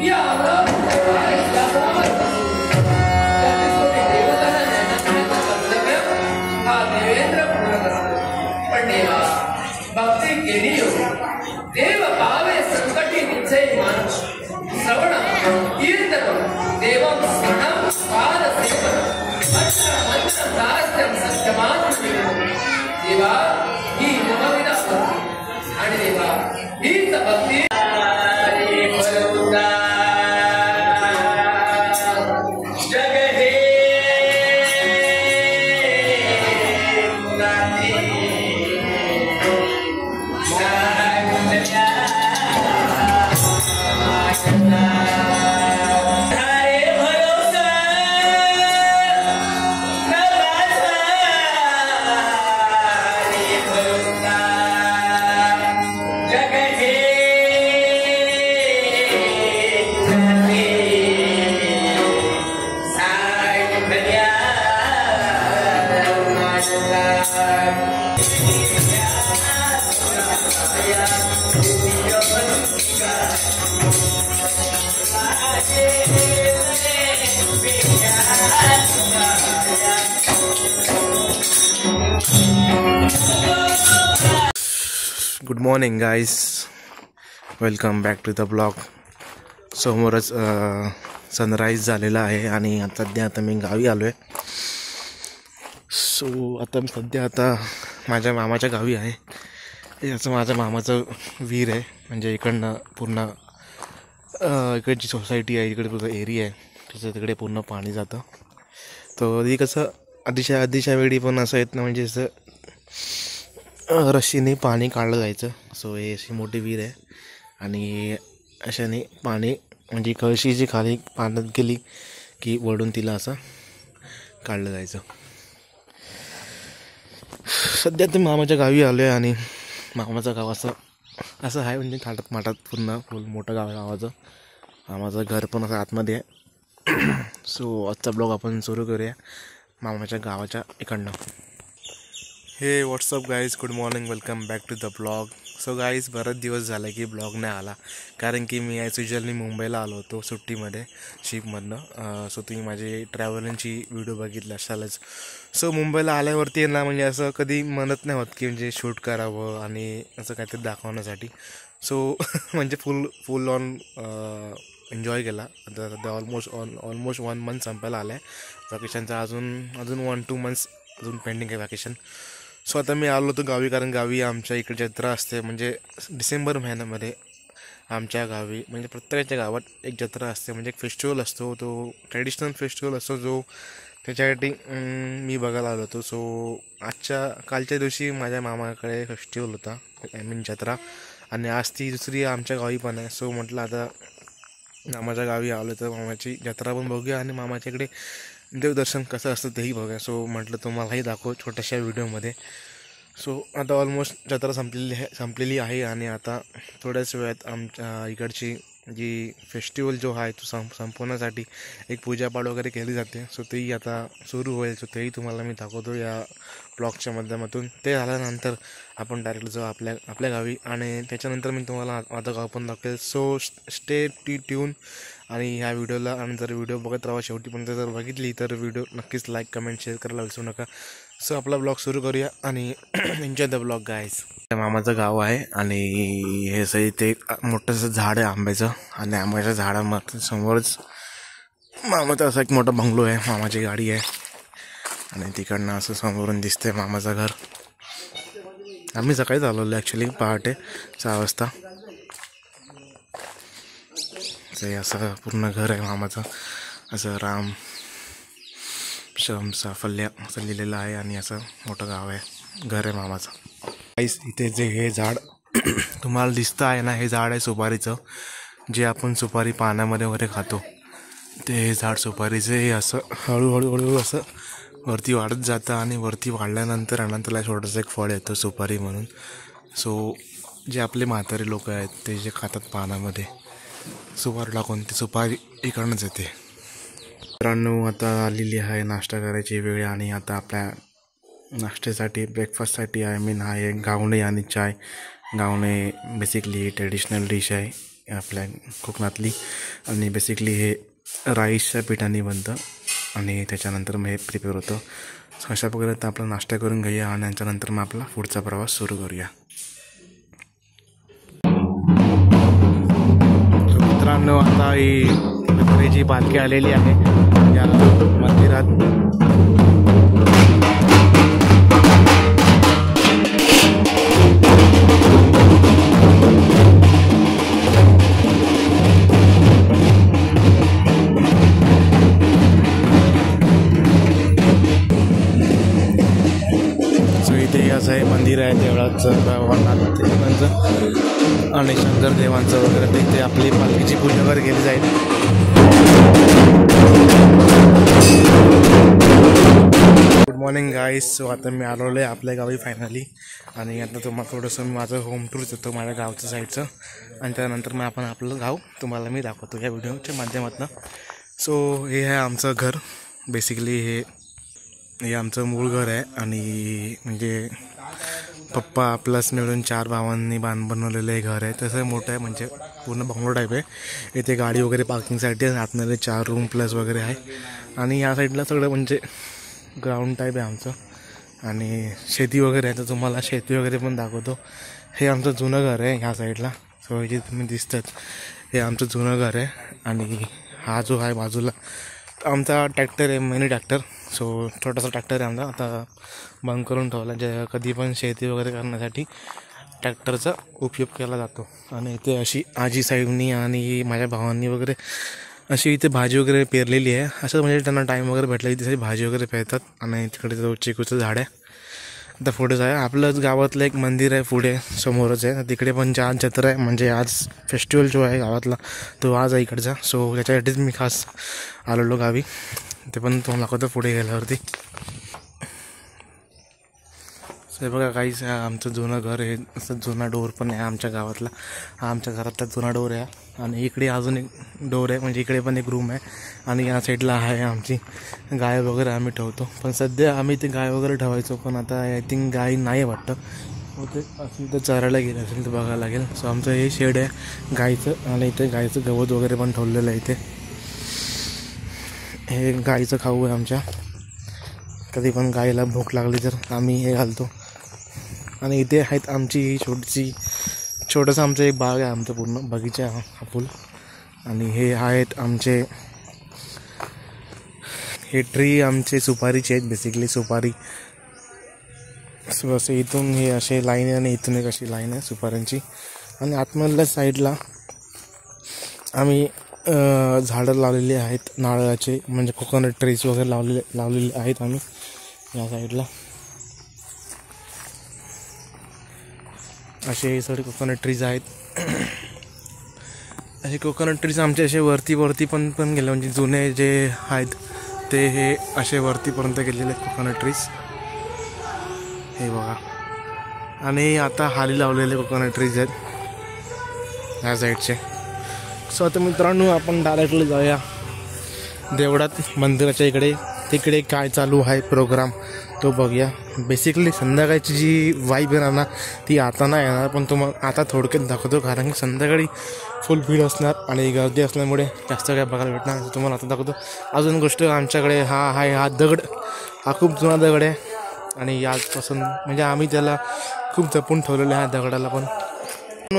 या देवेंद्र पूर्ण करतो पण देवा भक्ती केली देव पावे संकटी निश्चय मान श्रवण कीर्तन देवं स्मरणं पाद सेवन मंत्र मंत्र दास्यं सत्यमान देवा ही नवविधा भक्ती आणि देवा हीच भक्ती good morning guys, welcome back to the blog. समोरच सनराईज झालेला आहे आणि आता मी गावी आलो आहे. सो आता माझ्या मामाच्या गावी आहे. याचं माझ्या मामाचं विहीर आहे, म्हणजे इकडनं पूर्ण इकडची सोसायटी आहे, इकडे पूर्ण एरिया आहे, त्याचं तिकडे पूर्ण पाणी जातं. तो आधी कसं आधीच्या वेळी पण असं येत ना, म्हणजे असं रस्सीने पाणी काढलं जायचं. सो हे अशी मोठी विहीर आहे आणि अशाने पाणी म्हणजे कळशी जी खाली पाण्यात गेली की वळून तिला असं काढलं जायचं. सध्या ते मामाच्या गावी आलो आहे आणि मामाचं गाव असं आहे, म्हणजे थाटात माटात पूर्ण फुल मोठं गाव आहे गावाचं. मामाचं घर पण असं आतमध्ये आहे. सो आजचा ब्लॉग आपण सुरू करूया मामाच्या गावाच्या इकडनं. Hey what's up guys, good morning, welcome back to the blog. So guys, बरेच दिवस झाले की ब्लॉग नाही आला, कारण की मी ॲज युजली मुंबईला आलो होतो सुट्टीमध्ये शिपमधनं. सो तुम्ही माझी ट्रॅव्हलिंगची व्हिडिओ बघितले असालच. सो मुंबईला आल्यावरती ना, म्हणजे असं कधी म्हणत नाही होत की म्हणजे शूट करावं आणि असं काहीतरी दाखवण्यासाठी. सो म्हणजे फुल ऑन एन्जॉय केला. आता सध्या ऑलमोस्ट 1 मंथ संपायला आला आहे. वॅकेशनचा अजून 1-2 मंथ्स अजून पेंडिंग आहे वॅकेशन. सो आता मी आलो होतो गावी, कारण गावी आमच्या इकडे जत्रा असते. म्हणजे डिसेंबर महिन्यामध्ये आमच्या गावी, म्हणजे प्रत्येकाच्या गावात एक जत्रा असते, म्हणजे एक फेस्टिवल असतो. तो ट्रॅडिशनल फेस्टिवल असतो, जो त्याच्यासाठी मी बघायला आलो होतो. सो कालच्या दिवशी माझ्या मामाकडे फेस्टिवल होता, आय मीन जत्रा, आणि आज ती दुसरी आमच्या गावी पण आहे. सो म्हटलं आता मामाच्या गावी आलो तर मामाची जत्रा पण बघूया आणि मामाच्या इकडे देवदर्शन कसं असतं तेही बघूया. सो म्हटलं तुम्हालाही दाखव छोट्याशा व्हिडिओमध्ये. सो आता ऑलमोस्ट जत्रा संपलेली आहे आणि आता थोड्याच वेळात आमच्या इकडची जी फेस्टिवल जो आहे तो संपवण्यासाठी एक पूजापाठ वगैरे केली जाते. सो तेही आता सुरू होईल. सो तेही तुम्हाला मी दाखवतो या ब्लॉगच्या माध्यमातून. ते झाल्यानंतर आपण डायरेक्ट जाऊ आपल्या गावी आणि त्याच्यानंतर मी तुम्हाला माझं गाव पण दाखवेल. सो स्टे ट्यून आणि ह्या व्हिडिओला, आणि जर व्हिडिओ बघत राहा शेवटीपर्यंत जर बघितली तर व्हिडिओ नक्कीच लाईक, कमेंट, शेअर करायला विसरू नका. सो आपला ब्लॉग सुरू करूया आणि एन्जॉय द ब्लॉग गाईज. मामाचं गाव आहे आणि हे सही ते मोठंसं झाड आहे आंब्याचं, आणि आंब्याच्या झाडामध्ये समोरच मामाचा असा एक मोठा बंगलो आहे, मामाची गाडी आहे आणि तिकडनं असं समोरून दिसतंय मामाचं घर. आम्ही सकाळीच आलेलो ॲक्च्युली, पहाटे 6 वाजता. ते असं पूर्ण घर आहे मामाचं, असं राम शम साफल्य असं लिहिलेलं आहे आणि असं मोठं गाव आहे, घर आहे मामाचं. इथे जे हे झाड तुम्हाला दिसतं आहे ना, हे झाड आहे सुपारीचं, जे आपण सुपारी पाण्यामध्ये वगैरे खातो. ते हे झाड सुपारीचे हे असं हळूहळू असं वरती वाढत जातं आणि वरती वाढल्यानंतर त्याला छोटंसं एक फळ येतं सुपारी म्हणून. सो जे आपले म्हातारे लोक आहेत ते जे खातात पाण्यामध्ये सुपारी टाकून, ती सुपारी इकडनंच येते. मित्रांनो, आता आलेली आहे नाश्ता करायची वेळ आणि आता आपल्या नाश्त्यासाठी ब्रेकफास्टसाठी आय मीन हा एक घावणे आणि चाय. घावणे बेसिकली ट्रेडिशनल डिश आहे आपल्या कोकणातली. आणि बेसिकली हे राईसच्या पिठाने बनतं आणि त्याच्यानंतर मग हे प्रिपेअर होतं. सो अशा प्रकारे आता आपला नाश्ता करून घेऊया आणि त्याच्यानंतर मग आपला पुढचा प्रवास सुरू करूया. मित्रांनो, आता ही विठ्ठलाची पालखी आलेली आहे या मंदिरात. असं हे मंदिर आहे देवळाचं भगवानाचं आणि शंकर देवांचं वगैरे. तिथे आपली पालखीची पूजा वगैरे केली जाईल. Good morning guys. सो आता मी आलेलो आहे आपल्या गावी फायनली आणि आता तुम्हाला थोडंसं मी माझं होम टूर देतो माझ्या गावचं साईडचं आणि त्यानंतर मग आपण आपलं गाव तुम्हाला मी दाखवतो या व्हिडिओच्या माध्यमातून. सो हे आहे आमचं घर. बेसिकली हे आमचं मूळ घर आहे आणि म्हणजे पप्पा प्लस मिळून 4 भावांनी बनवलेलं हे घर आहे. तसं मोठं आहे म्हणजे पूर्ण बंगलो टाईप आहे. इथे गाडी वगैरे पार्किंगसाठी आतमध्ये 4 रूम प्लस वगैरे आहे आणि या साईडला सगळं म्हणजे ग्राउंड टाईप आहे आमचं. आणि शेती वगैरे आहे तर तुम्हाला शेती वगैरे पण दाखवतो. हे आमचं जुनं घर आहे ह्या साईडला. सो इथे तुम्ही दिसतात हे आमचं जुनं घर आहे. आणि हा जो आहे बाजूला आमचा ट्रॅक्टर आहे, मिनी ट्रॅक्टर. सो छोटासा ट्रॅक्टर आहे आमचा. आता बंद करून ठेवला. जे कधी पण शेती वगैरे करण्यासाठी ट्रॅक्टरचा उपयोग केला जातो. आणि इथे अशी आजी साहेबनी आणि माझ्या भावांनी वगैरे अशी इथे भाजी वगैरे पेरलेली आहे. असं म्हणजे त्यांना टाईम वगैरे भेटला की तिथे भाजी वगैरे पेरतात. आणि तिकडे जो चिकूचं झाड आहे आता पुढेच आहे. आपलंच गावातलं एक मंदिर आहे पुढे समोरच आहे. तिकडे पण आज जत्रा आहे म्हणजे आज फेस्टिवल जो आहे गावातला तो आज आहे इकडचा. सो त्याच्यासाठीच मी खास आलेलो गावी. ते पण तुम्हाला दाखवतो पुढे गेल्यावरती. हे बघा काहीच आमचं जुनं घर आहे. असं जुना डोर पण आहे आमच्या गावातला. हा आमच्या घरातला जुना डोर आहे. आणि इकडे अजून एक डोर आहे म्हणजे इकडे पण एक रूम आहे. आणि या साईडला आहे आमची गाय वगैरे आम्ही ठेवतो. पण सध्या आम्ही ते गाय वगैरे ठेवायचो पण आता आय थिंक गाय नाही वाटतं. मग ते असेल तर चरायला गेलं असेल तर बघायला लागेल. सो आमचं हे शेड आहे गायचं आणि इथे गायचं गवत वगैरे पण ठेवलेलं आहे. इथे हे गायचं खाऊ आहे आमच्या. कधी पण गायला भूक लागली तर आम्ही हे घालतो. आणि इथे आहेत आमची ही छोटंसं आमचं एक बाग आहे आमचं पूर्ण बगीचा हा फुल. आणि हे आहेत आमचे हे ट्री आमचे सुपारीचे आहेत बेसिकली सुपारी. सो असे इथून हे असे लाईन आहे आणि इथून एक अशी लाईन आहे सुपाऱ्यांची. आणि आतमधल्या साईडला आम्ही झाडं लावलेली आहेत नारळाचे म्हणजे कोकोनट ट्रीज वगैरे लावलेले आहेत आम्ही या साईडला. असे सगळे कोकोनट ट्रीज आहेत. असे कोकोनट ट्रीज आमचे असे वरती पण गेले म्हणजे जुने जे आहेत ते हे असे वरतीपर्यंत गेलेले आहेत कोकोनट ट्रीज. हे बघा. आणि आता हाली लावलेले कोकोनट ट्रीज आहेत ह्या साईडचे. सो आता मित्रांनो आपण डायरेक्टली जाऊया देवळात मंदिराच्या इकडे. तिकडे काय चालू आहे प्रोग्राम तो बघूया. बेसिकली संध्याकाळची जी वाईब येणार ना ती आता नाही येणार पण तुम्हाला आता थोडक्यात दाखवतो कारण की संध्याकाळी फुल भीड असणार आणि गर्दी असल्यामुळे जास्त काय बघायला भेटणार. तुम्हाला आता दाखवतो. अजून गोष्ट आमच्याकडे हा दगड हा खूप जुना दगड आहे आणि याचपासून म्हणजे आम्ही त्याला खूप जपून ठेवलेलं आहे दगडाला. पण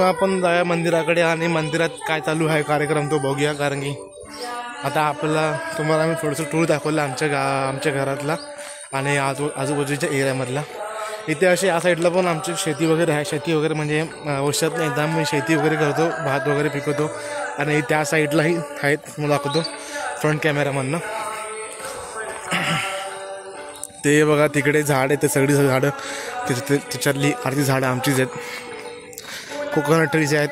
आपण जाऊया मंदिराकडे आणि मंदिरात काय चालू आहे कार्यक्रम तो बघूया. कारण की आता आपल्याला तुम्हाला आम्ही थोडंसं टूर दाखवलं आमच्या घरातला आणि आजूबाजूच्या एरियामधला. इथे असे या साईडला पण आमची शेती वगैरे आहे. शेती वगैरे म्हणजे वर्षातून एकदा मी शेती वगैरे करतो, भात वगैरे पिकवतो. आणि त्या साईडलाही आहेत मला दाखवतो फ्रंट कॅमेरामधनं. ते बघा तिकडे झाड आहे ते सगळी झाडं त्याच्यातली अर्धी झाडं आमचीच आहेत. कोकोनट ट्रीज आहेत,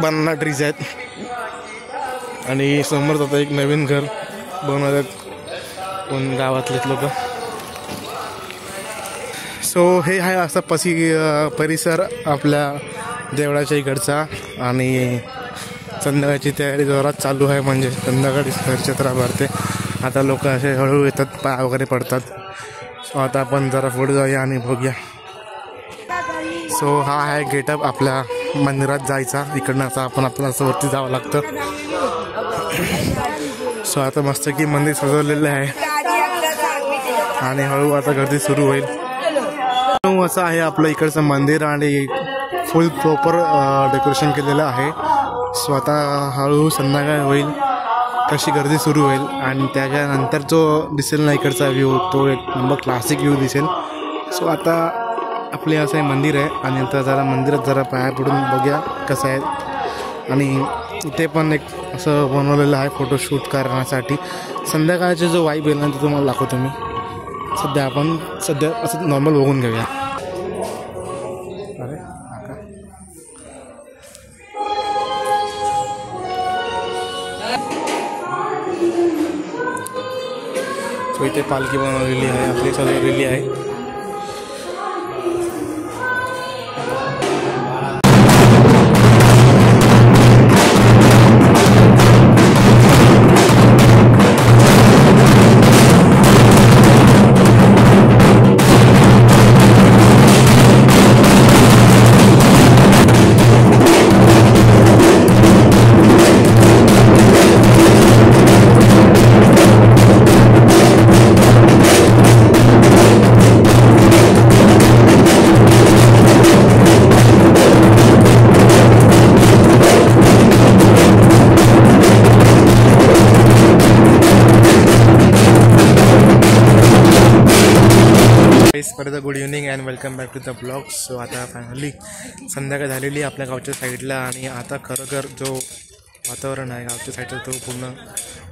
बनाना ट्रीज आहेत. आणि समोर आता एक नवीन घर बनवतात पण गावातलेच लोक. सो हे आहे असा परिसर आपल्या देवळाच्या इकडचा. आणि संध्याकाळची तयारी जोरात चालू आहे म्हणजे संध्याकाळी जत्रा भरते. आता लोक असे हळूहळू येतात, पाय वगैरे पडतात. सो आता आपण जरा पुढे जाऊया आणि बघूया. सो हा आहे गेटअप आपल्या मंदिरात जायचा. इकडनं असं आपल्याला असं वरती जावं लागतं. सो आता मस्त की मंदिर सजवलेलं आहे आणि हळूहळू आता गर्दी सुरू होईल. असं आहे आपलं इकडचं मंदिर आणि फुल प्रॉपर डेकोरेशन केलेलं आहे. सो आता हळूहळू संध्याकाळ होईल तशी गर्दी सुरू होईल आणि त्याच्यानंतर जो दिसेल ना इकडचा व्ह्यू तो एक नंबर क्लासिक व्ह्यू दिसेल. सो आता आपले असं आहे मंदिर आहे आणि आता जरा मंदिरात जरा पाया पडून बघूया कसं आहे. आणि इथे पण एक असं बनवलेलं आहे फोटोशूट करण्यासाठी. संध्याकाळचे जो वाईब येईल ना तो तुम्हाला दाखवतो मी. सध्या आपण असं नॉर्मल बघून घेऊया. सो इथे पालखी बनवलेली आहे, आपली सजवलेली आहे. परत good evening and welcome back to the blog. So आता फायनली संध्याकाळ झालेली आपल्या गावच्या साईडला आणि आता खरोखर जो वातावरण आहे गावच्या साईडचा तो पूर्ण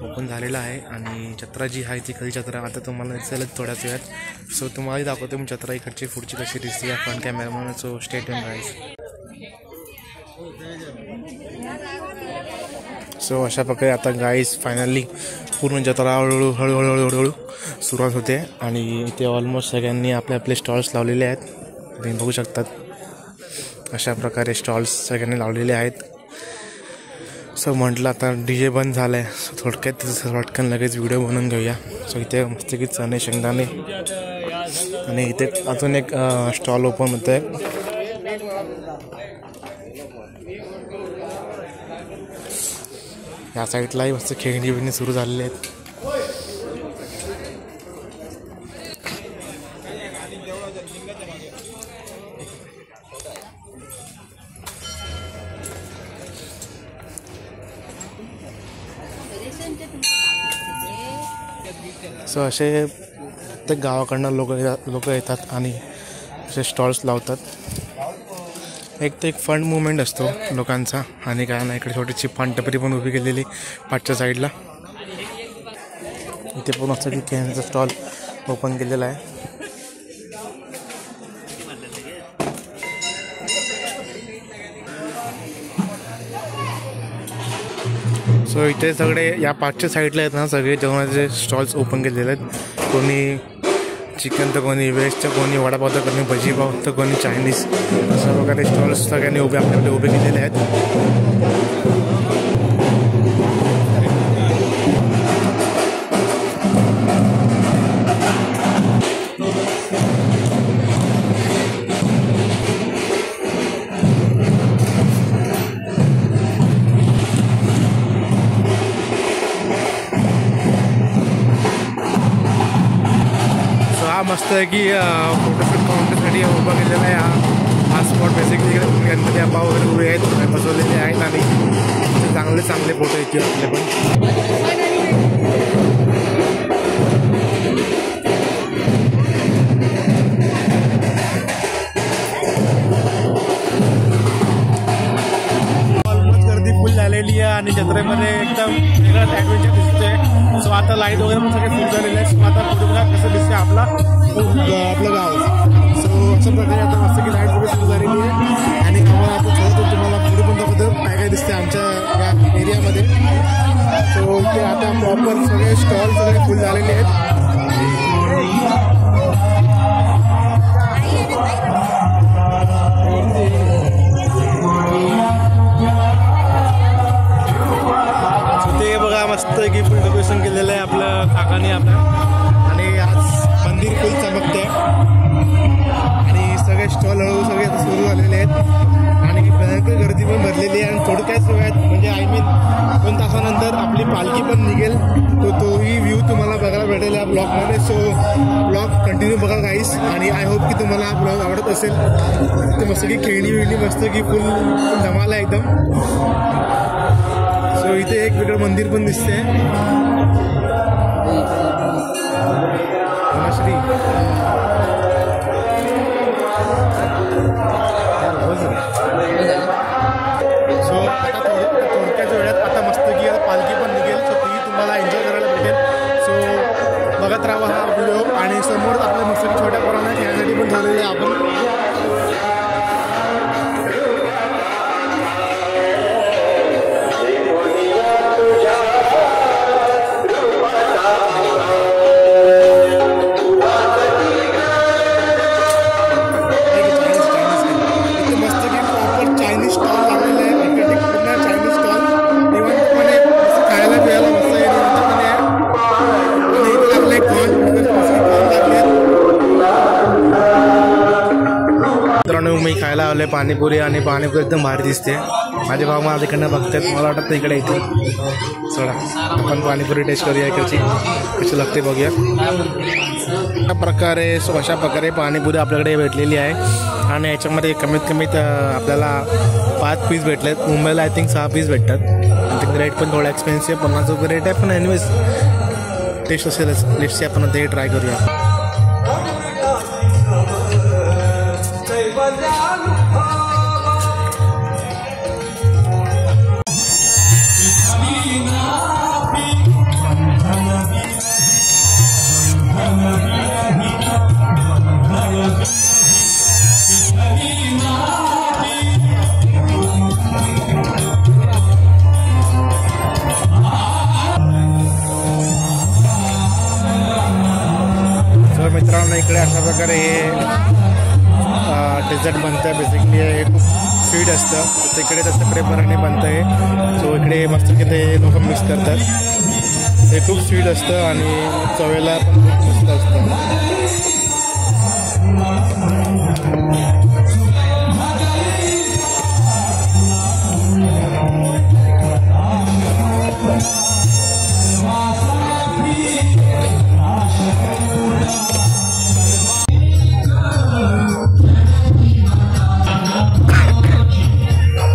ओपन झालेला आहे. आणि जत्रा जी आहे ती खरी जत्रा आता तुम्हाला दिसेलच थोड्याच वेळात. सो तुम्हालाही दाखवतो मी जत्रा इकडची पुढची कशी दिसते front cameraman. So stay tuned guys. So अशा प्रकारे आता गाईज फायनली पूर्ण जत्रा हळूहळू सुरुवात होते आणि इथे ऑलमोस्ट सगळ्यांनी आपले स्टॉल्स लावलेले आहेत. तुम्ही बघू शकतात अशा प्रकारे स्टॉल्स सगळ्यांनी लावलेले आहेत. सो म्हटलं आता DJ बंद झालं आहे. सो थोडक्यात पटकन लगेच व्हिडिओ बनवून घेऊया. सो इथे मस्त की चणे शेंगदाणे आणि इथे अजून एक स्टॉल ओपन होतं आहे. या साईडलाही मस्त खेळणी बिळणी सुरू झालेले आहेत. सो असे ते गावाकडनं लोक येतात आणि असे स्टॉल्स लावतात. एक तर एक फंड मुवमेंट असतो लोकांचा आणि काय ना इकडे छोटीशी पानटपरी पण उभी केलेली पाठच्या साईडला. इथे पण असं की खेळण्याचा स्टॉल ओपन केलेला आहे. सो इथे सगळे या पाठच्या साईडला आहेत ना सगळे जेवणाचे स्टॉल्स ओपन केलेले आहेत. कोणी चिकन तर कोणी व्हेज तर कोणी वडापाव तर कोणी भजीपाव तर कोणी चायनीज अशा प्रकारे स्टॉल्स सगळ्यांनी आपल्याकडे उभे केलेले आहेत. मस्त आहे की फोटोशूट काउंटरसाठी उभा केलेला आहे. हा स्पॉट बेसिकली गणपती बाप्पा वगैरे उभे आहेत बसवलेले आहेत आणि चांगले फोटो येतील आपले पण. ऑलमोस्ट गर्दी फुल झालेली आहे आणि जत्रेमध्ये एकदम वेगळाच ॲडव्हेंचर दिसतोय. सो आता लाईट वगैरे पण सगळे फुल झालेले आहे. सो आता पुढे कसं दिसते आपलं गाव. सो अशा प्रकारे आता मस्त की लाईट वगैरे सुरू झालेली आहे आणि आम्हाला आता थोडं तुम्हाला पुढे पण दाखवतो काय दिसते आमच्या या एरियामध्ये. सो ते आता प्रॉपर सगळे स्टॉल सगळे फुल झालेले आहेत. मस्त की फुल डेकोरेशन केलेलं आहे आपलं काकाने आपल्या आणि आज मंदिर फुल चमकते आणि सगळे स्टॉल हळूहळू सगळे आता सुरू झालेले आहेत आणि भयंकर गर्दी पण भरलेली आहे आणि थोडक्याच वेळात म्हणजे आय मीन 2 तासानंतर आपली पालखी पण निघेल. तोही व्ह्यू तुम्हाला बघायला भेटेल या ब्लॉगमध्ये. सो ब्लॉग कंटिन्यू बघा गाईस आणि आय होप की तुम्हाला हा ब्लॉग आवडत असेल. ते मस्त की खेळणी विळणी मस्त की फुल धमाल आहे एकदम. सो इथे एक वेगळं मंदिर पण दिसते. श्री सो आता थोडक्याच वेळात आता मस्त की पालखी पण निघेल. सो तीही तुम्हाला एन्जॉय करायला भेटेल. सो बघत राहा हा व्हिडिओ आणि समोर आपल्या मस्त छोट्या पोरांना खेळण्यासाठी पण ठेवलेले आहे आपण. मी खायला आलोय पाणीपुरी आणि पाणीपुरी एकदम भारी दिसते. माझे भाऊ मला तिकडनं बघतात. मला वाटतं इकडे येते. चला आपण पाणीपुरी टेस्ट करूया इकडची कशी लागते बघूया. अशा प्रकारे पाणीपुरी आपल्याकडे भेटलेली आहे आणि याच्यामध्ये कमीत कमीत आपल्याला 5 पीस भेटलेत. मुंबईला आय थिंक 6 पीस भेटतात. आय थिंक रेट पण थोडा एक्सपेन्सिव्ह 50 रुपये रेट आहे. पण एनिवेज टेस्ट असेलच. लिस्टची आपण ते ट्राय करूया. मित्रांनो इकडे अशा प्रकारे हे डेझर्ट बनतं. बेसिकली हे खूप स्वीट असतं. तिकडे तसं प्रेपराने बनतं आहे. सो इकडे मस्त की ते लोक मिक्स करतात. हे खूप स्वीट असतं आणि चवेला पण खूप मस्त असतं.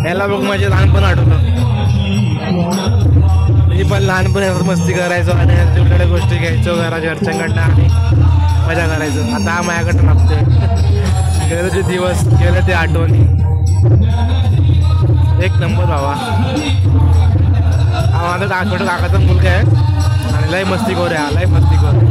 याला बघ माझे लहानपण आठवलं. मी पण लहानपणी मस्ती करायचो आणि वेगवेगळ्या गोष्टी घ्यायचो घरच्यांकडनं आणि मजा करायचो. आता हा माझ्याकडनं मागतोय. गेले ते दिवस गेले ते आठवणी. एक नंबर बाबा. हा माझा छोटा काकाचा मुलगा आहे आणि लय मस्तीखोर आहे. लय मस्तीखोर.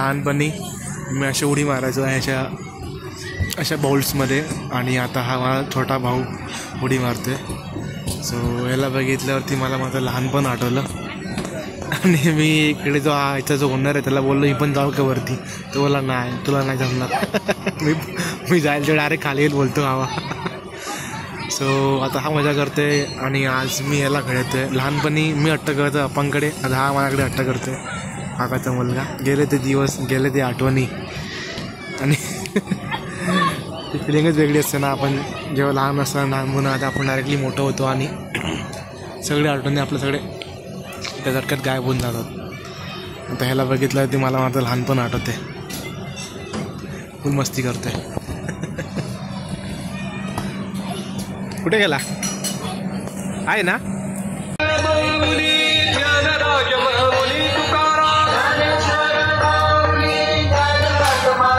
लहानपणी मी अशी उडी मारायचो अशा बाउल्समध्ये आणि आता हा माझा छोटा भाऊ उडी मारतोय. सो याला बघितल्यावरती मला माझं लहानपण आठवलं आणि मी इकडे जो याचा जो ओनर आहे त्याला बोललो ही पण जाऊ का वरती. तो बोला नाही तुला नाही जमणार. मी जाईल ते डायरेक्ट खाली येईल बोलतो हवा. सो आता हा मजा करते आणि आज मी याला खेळतोय. लहानपणी मी हट्ट करतो अप्पांकडे. आता हा माझ्याकडे हट्ट करतोय. काकाचा मुलगा. गेले ते दिवस गेले ते आठवणी आणि ती फिलिंगच वेगळी असते ना. आपण जेव्हा लहान असताना लहान मुलं आता आपण डायरेक्टली मोठं होतो आणि सगळे आठवणी आपले सगळे त्या झटक्यात गायब होऊन जातात. आता ह्याला बघितलं ते मला माझं लहानपण आठवते. फुल मस्ती करतोय. कुठे गेला आहे ना?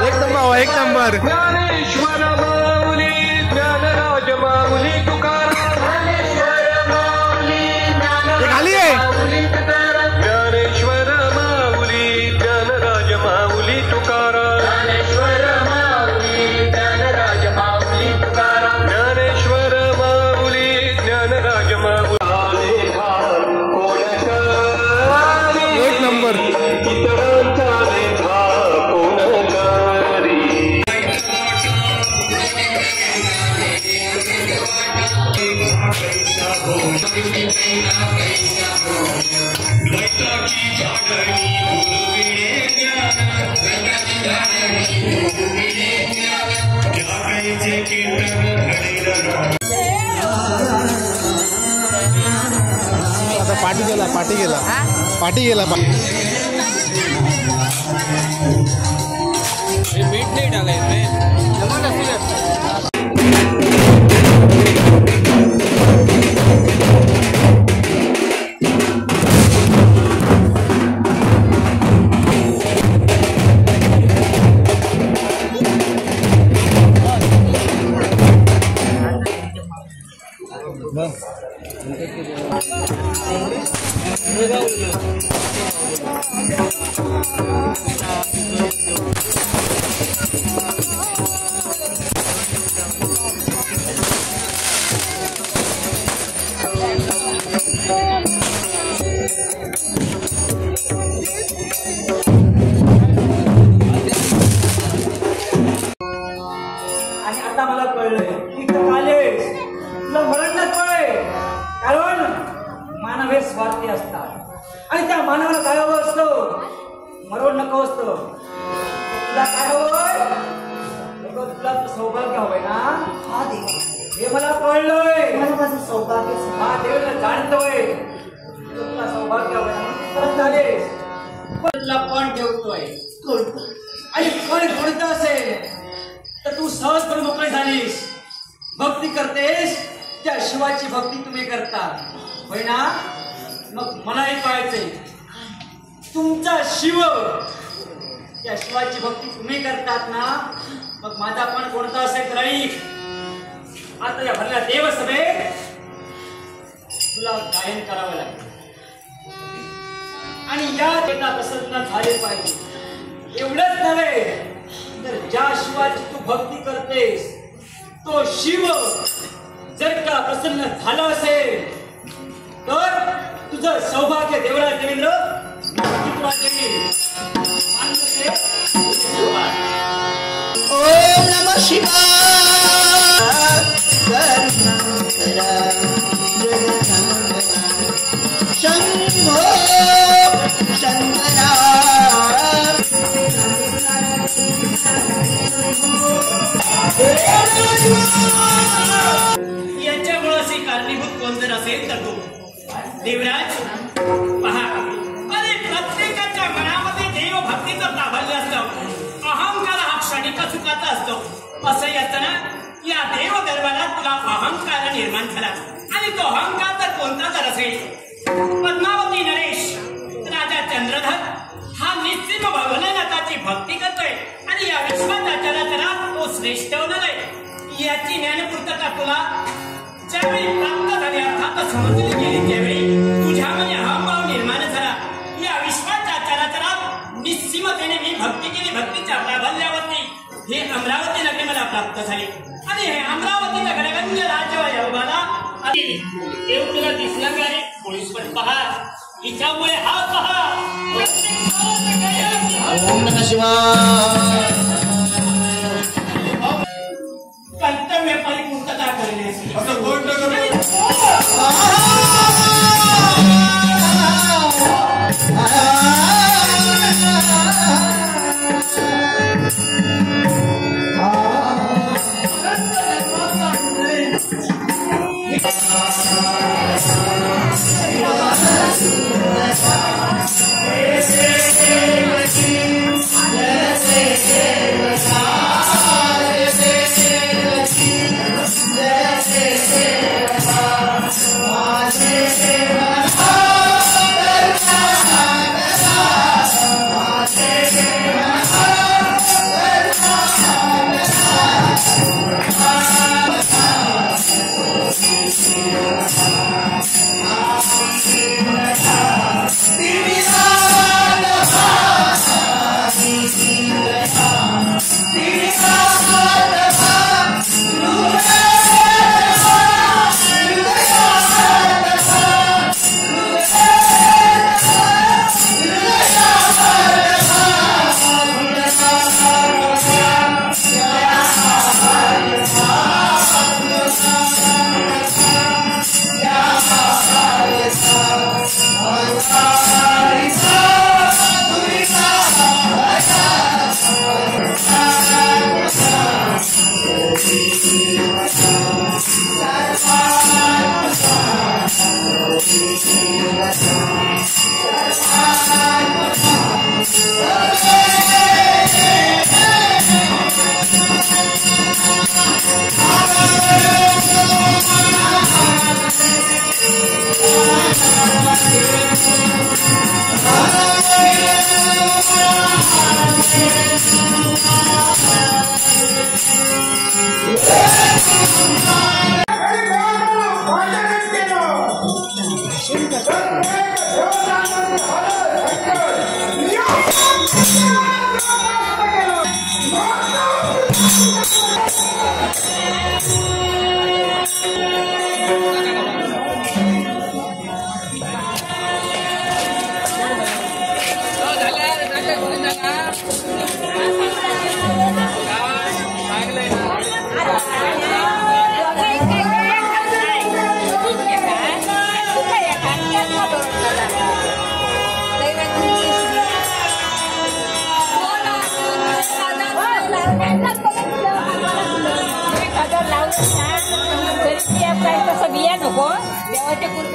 एक नंबर एक नंबर. ज्ञानेश्वर माऊली ज्ञानराज माऊली तुकाराम. खाली आहे. ज्ञानेश्वर माऊली ज्ञानराज माऊली तुकाराम. ज्ञानेश्वर माऊली ज्ञानराज माऊली तुकाराम. ज्ञानेश्वर माऊली ज्ञानराज माऊली. एक नंबर. आता पाठी गेला पाठी गेला पाठी गेला. मीठ नहीं डाला इसमें. आणि आता मला कळलंय की कालेश तुला मरण नकोय. कारण मानव हे स्वार्थी असतात आणि त्या मानवाला काय हवं असतं? मरण नको असतं. तुला काय हवंय? तुला सौभाग्य हवंय ना? हा देव, हे मला कळलंय. मला माझं सौभाग्य हा देवाला जाणतोय. तुला सौभाग्य हवंय ना? परत झालेस पण तुला पण ठेवतोय आणि पण कोणतं असेल तर तू सहजपणे मोकळे झालीस. भक्ती करतेस त्या शिवाची भक्ती तुम्ही करता होय ना? मग मलाही कळायचंय तुमचा शिव त्या शिवाची भक्ती तुम्ही करतात ना. मग माझा पण कोणता असेल तरी आता या भरल्या देवसभेत तुला गायन करावं लागेल आणि या देता प्रसन्न झाले पाहिजे. एवढंच नव्हे तर ज्या शिवाची तू भक्ती करतेस तो शिव जर का प्रसन्न झाला असेल तर तुझं सौभाग्य देवराज देवेंद्र तुला देईल. ओम नमः शिवाय. शंभो शंकरा. याच्यामुळे असे कारणीभूत कोण जर असेल तर तो देवराज पहा. अरे प्रत्येकाच्या मनामध्ये देवभक्तीचं प्राबल्य असतं. अहंकार हा क्षणिक सुखाचा असतो. असं याचं ना या देव दरबारात तुला अहंकार निर्माण झाला आणि तो अहंकार तर कोणता जर असेल पद्मावती नरेश राजा चंद्रधर हा निश्चित भगवनाथाची भक्ती करतोय आणि या विश्वाच्या चराचरात तो श्रेष्ठ होणार आहे. याची ज्ञानपूर्तता तुला ज्यावेळी प्राप्त झाली अर्थात समजली गेली त्यावेळी तुझ्यामध्ये अहंभाव निर्माण झाला. या विश्वाच्या चराचरात निश्चिमतेने मी भक्ती केली. भक्तीच्या प्राबल्यावरती हे अमरावती नगरी मला प्राप्त झाली आणि हे अमरावती नगरगंज राज्य वैभवाला देव तुला दिसला का रे? पोलीस पण पहा हिच्यामुळे हा पहा. ओम नमः शिवाय. कर्तव्य परिपूर्तता करण्याची असं कोण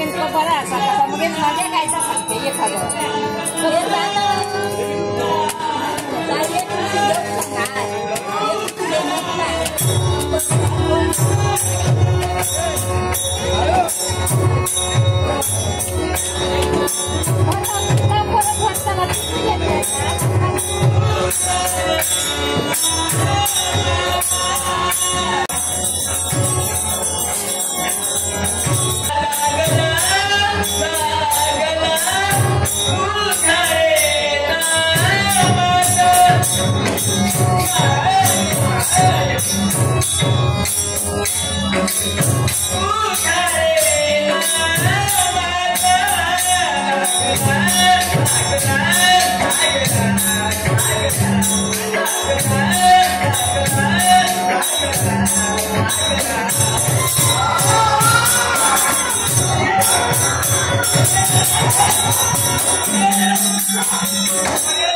mungkin kepada sama mungkin saja kayak itu sampai ya kalau dia sana lagi itu sudah sangat dia Yeah.